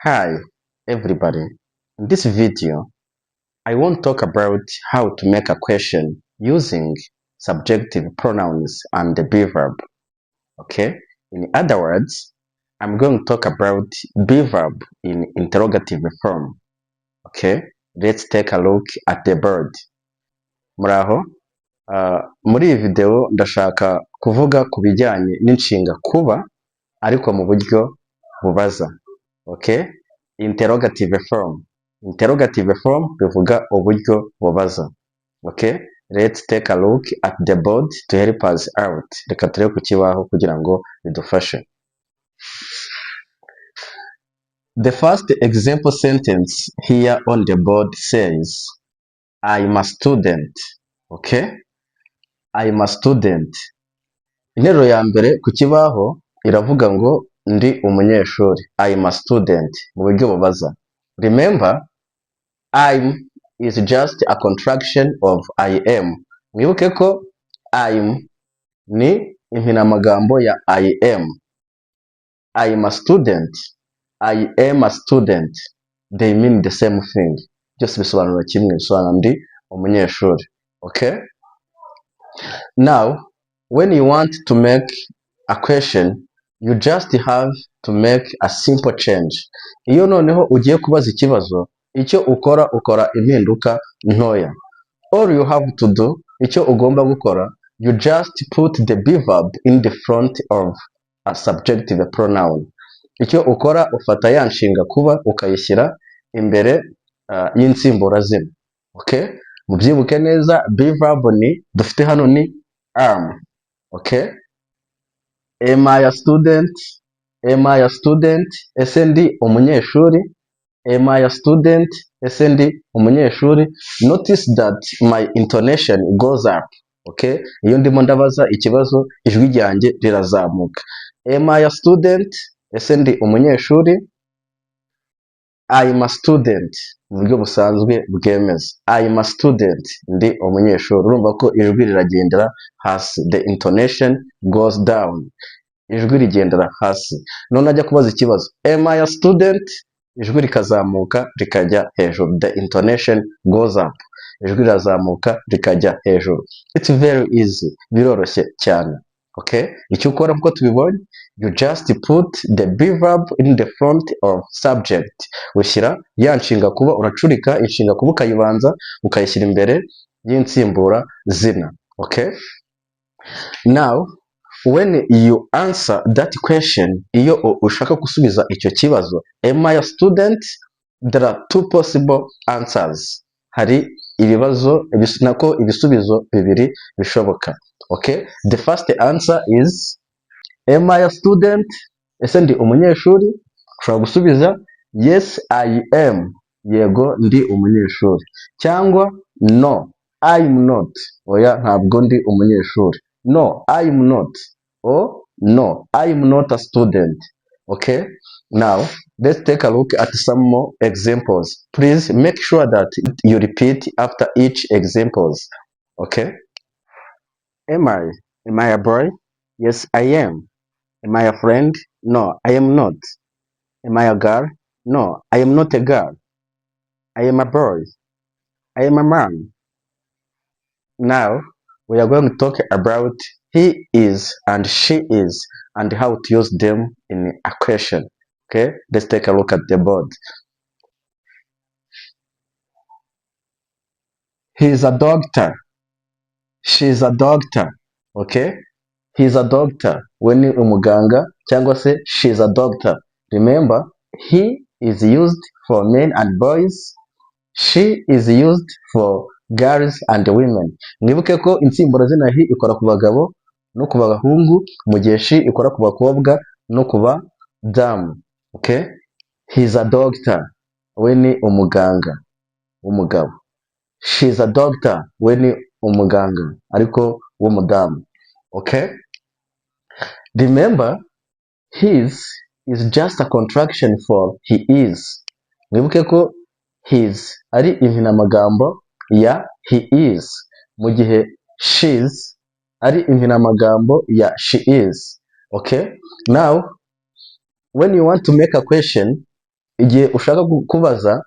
Hi everybody, in this video I want to talk about how to make a question using subjective pronouns and the be verb. Okay, in other words, I'm going to talk about be verb in interrogative form. Okay, let's take a look at the bird. Muraho, muri iyi video ndashaka kuvuga ku bijyanye n'inshinga kuba ariko mu buryo bubaza. Okay, interrogative form. Interrogative form bivuga uburyo bubaza. Okay, let's take a look at the board to help us out. Reka turebe ku kibaho kugira ngo bidufashe. The first example sentence here on the board says, I'm a student. Okay, I'm a student. Interuro ya mbere ku kibaho iravuga ngo ndi umunyeshuri. I'm a student mu buryo bubaza. Remember, I'm is just a contraction of I am. Mwibuke ko I'm ni impinamagambo ya I am. I am a student. I am a student. They mean the same thing. Byose bisobanura kimwe, bisobanura ndi umunyeshuri. Okay? Now, when you want to make a question, you just have to make a simple change. Iyo noneho ugiye kubaza ikibazo, icyo ukora impinduka ntoya. All you have to do, icyo ugomba gukora, you just put the be verb in the front of a subjective pronoun. Icyo ukora ufata ya nshinga kuba ukayishyira imbere y'insimburazina. Okay? Mubyibuke neza, be verb ni dufite hano ni am. Okay? Am I a student? Am I a student? Ese ndi umunyeshuri? Am I a student? Ese ndi umunyeshuri? Notice that my intonation goes up. Okay? Iyo ndimo ndabaza ikibazo, ijwi ryanjye rirazamuka. Am I a student? Ese ndi umunyeshuri? I am a student. Mu buryo busanzwe bwemeza. I am a student. Ndi umunyeshuri. Urumva ko ijwi riragendera hasi. The intonation goes down. Ijwi rigendera hasi. None ajya kubaza ikibazo. Am I a student? Ijwi rikazamuka rikajya hejuru. The intonation goes up. Ijwi rirazamuka rikajya hejuru. It's very easy. Biroroshye cyane. Okay? Icyo ukora nkuko tubibonye, you just put the be verb in the front of subject. Ushyira ya nshinga kuba, uracurika inshinga kuba ukayibanza, ukayishyira imbere y'insimbura zina. Okay? Now, when you answer that question, iyo ushaka gusubiza icyo kibazo, am I a student? There are two possible answers. Hari ibibazo nako ibisubizo bibiri bishoboka. Okay? The first answer is, am I a student? Ese ndi umunyeshuri? Ushobora gusubiza yes I am. Yego ndi umunyeshuri. Cyangwa no I'm not. Oya ntabwo ndi umunyeshuri. No I'm not. Or no I'm not a student. Okay? Now, let's take a look at some more examples. Please make sure that you repeat after each examples. Okay? Am I a boy? Yes, I am. Am I a friend? No, I am not. Am I a girl? No, I am not a girl. I am a boy. I am a man. Now, we are going to talk about he is and she is and how to use them in a question. Okay, let's take a look at the board. He is a doctor. She is a doctor. Okay, he is a doctor. We ni umuganga cyangwa se she is a doctor. Remember, he is used for men and boys. She is used for girls and women. Mwibuke ko insimburazina he ikora ku bagabo no ku bahungu, mu gihe she ikora ku bakobwa no ku badamu. Okay? He is a doctor. We ni umuganga w'umugabo. She is a doctor. We ni umuganga ariko w'umudamu. Okay? Remember, his is just a contraction for he is. Mwibuke ko his ari impinamagambo ya he is, mu gihe she's ari impinamagambo ya she is. Okay? Now, when you want to make a question, igihe ushaka kubaza,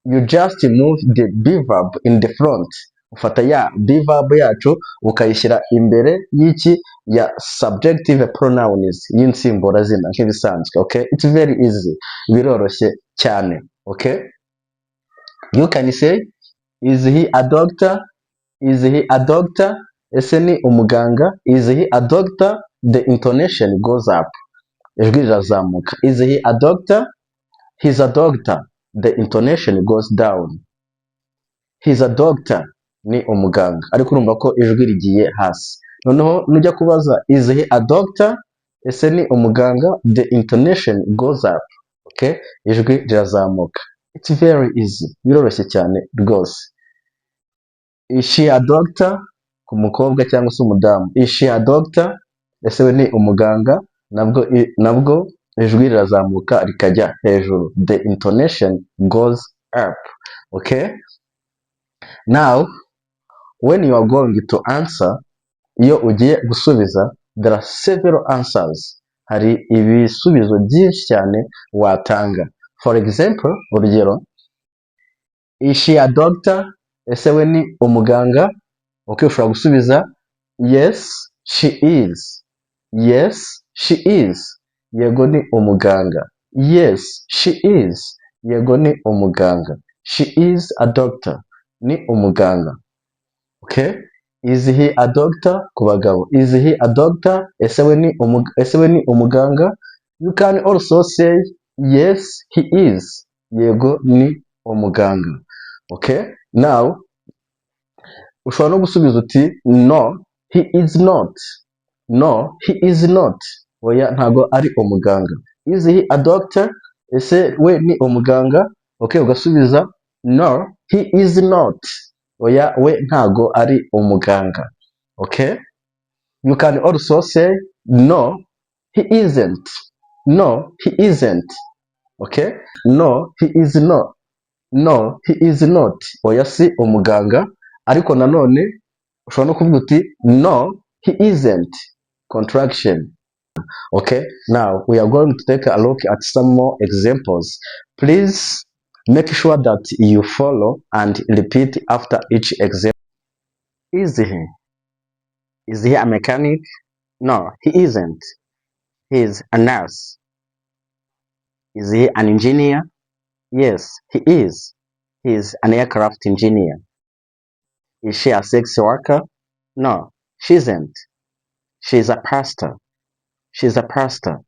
you just move the be verb in the front. Ufata ya be verb yacu ukayishyira imbere y'iki, ya subjective pronouns y'insimburazina nk'ibisanzwe. Okay, it's very easy, biroroshye cyane. Okay, you can say is he a doctor, is he a doctor, ese ni umuganga, is he a doctor, the intonation goes up, ijwi rirazamuka. Is he a doctor, he's a doctor, the intonation goes down. He's a doctor, ni umuganga, ariko urumva ko ijwi rigiye hasi. Noneho nujya kubaza is he a doctor, ese ni umuganga, the intonation goes up. Okay, ijwi rirazamuka. It's very easy, biroroshye cyane rwose. Is she a doctor, ku mukobwa cyangwa se umudamu, is she a doctor, ese we ni umuganga, nabwo ijwi rirazamuka rikajya hejuru, the intonation goes up. Okay, now when you are going to answer, iyo ugiye gusubiza, there are several answers, hari ibisubizo byinshi cyane watanga. For example, urugero, is she a doctor, ese we ni umuganga. Okay, ushobora gusubiza yes she is, yes she is, yego ni umuganga, yes she is, yego ni umuganga, she is a doctor, ni umuganga. Okay, is he a doctor, ku bagabo, is he a doctor, ese we ni umuganga. You can also say yes he is, yego ni umuganga. Okay, now ushobora no gusubiza uti no he is not, no he is not, oya ntago ari umuganga. Is he a doctor, ese we ni umuganga. Okay, ugasubiza no he is not, oya we ntago ari umuganga. Okay, you can also say no he isn't, no he isn't. Okay, no he is not, no he is not, oya si umuganga, ariko nanone ushobora no kuvuga uti no he isn't, contraction. Okay, now we are going to take a look at some more examples. Please make sure that you follow and repeat after each example. Is he a mechanic? No he isn't, he is a nurse. Is he an engineer? Yes he is an aircraft engineer. Is she a sex worker? No she isn't, she's a pastor, she's a pastor.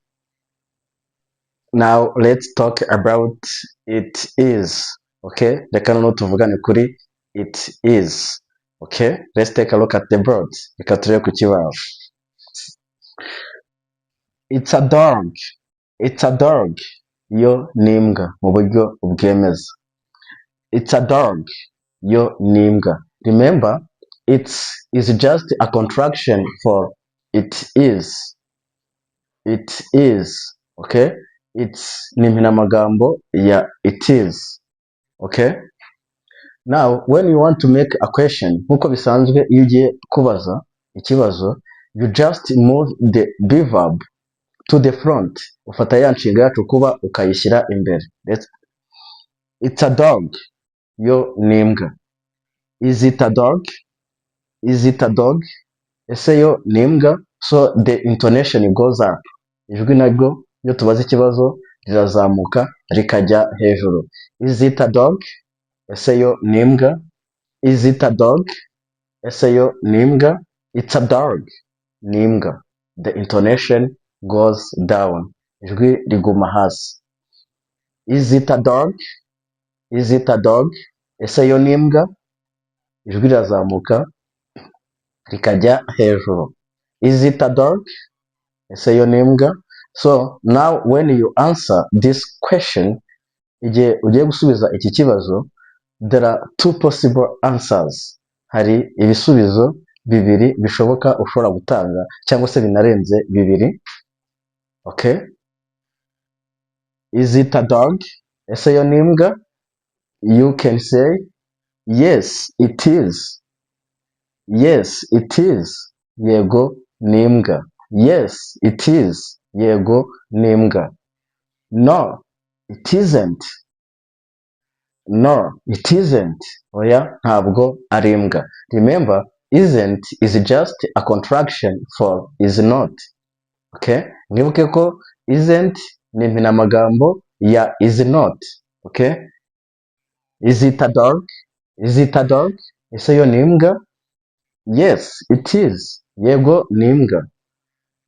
Now let's talk about it is. Okay, reka noneho tuvugane kuri it is. Okay, let's take a look at the board, reka turebe ku kibaho. It's a dog, it's a dog, yo ni imbwa mu buryo bwemeza. It's a dog, yo ni imbwa. Remember, it is just a contraction for it is, it is. Okay, it's ni impinamagambo ya it is. Okay, now when you want to make a question, nkuko bisanzwe iyo ugiye kubaza ikibazo, you just move the be verb to the front, ufata ya nshinga yacu kuba ukayishyira imbere. It's a dog, yo ni imbwa. Is it a dog, is it a dog, ese yo ni imbwa. So the intonation goes up, ijwi naryo iyo tubaza ikibazo rirazamuka rikajya hejuru. Is it a dog, ese yo ni imbwa. Is it a dog, ese yo ni imbwa. It's a dog, ni imbwa. The intonation goes down, ijwi riguma hasi. Is it a dog, is it a dog, ese yo ni imbwa, ijwi rirazamuka rikajya hejuru. Is it a dog, ese yo ni imbwa. So now when you answer this question, igihe ugiye gusubiza iki kibazo, there are two possible answers, hari ibisubizo bibiri bishoboka ushobora gutanga cyangwa se binarenze bibiri. Okay, is it a dog, ese yo ni imbwa. You can say yes it is, yes it is, yego ni imbwa. Yes it is, yego ni imbwa. No It isn't. No, it isn't. Oya, ntabwo ari imbwa. Remember, isn't is just a contraction for is not. Okay? Mwibuke ko isn't ni impinamagambo ya is not. Okay? Is it a dog? Is it a dog? Ese yo ni imbwa? Yes, it is. Yego ni imbwa.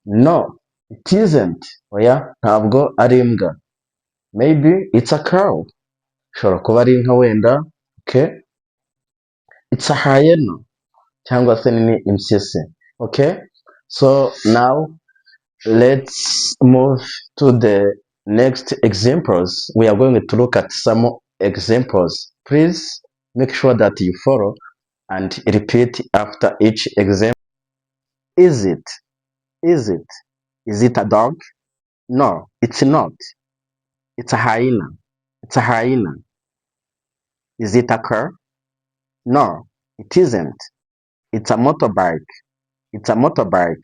No, it isn't. Oya, ntabwo ari imbwa. Maybe it's a cow. Ishobora kuba ari inka wenda. Okay? It's a hyena. Cyangwa se ni impyisi. Okay? So now let's move to the next examples. We are going to look at some examples. Please make sure that you follow and repeat after each example. Is it? Is it? Is it a dog? No, it's not. It's a hyena. It's a hyena. Is it a car? No, it isn't. It's a motorbike. It's a motorbike.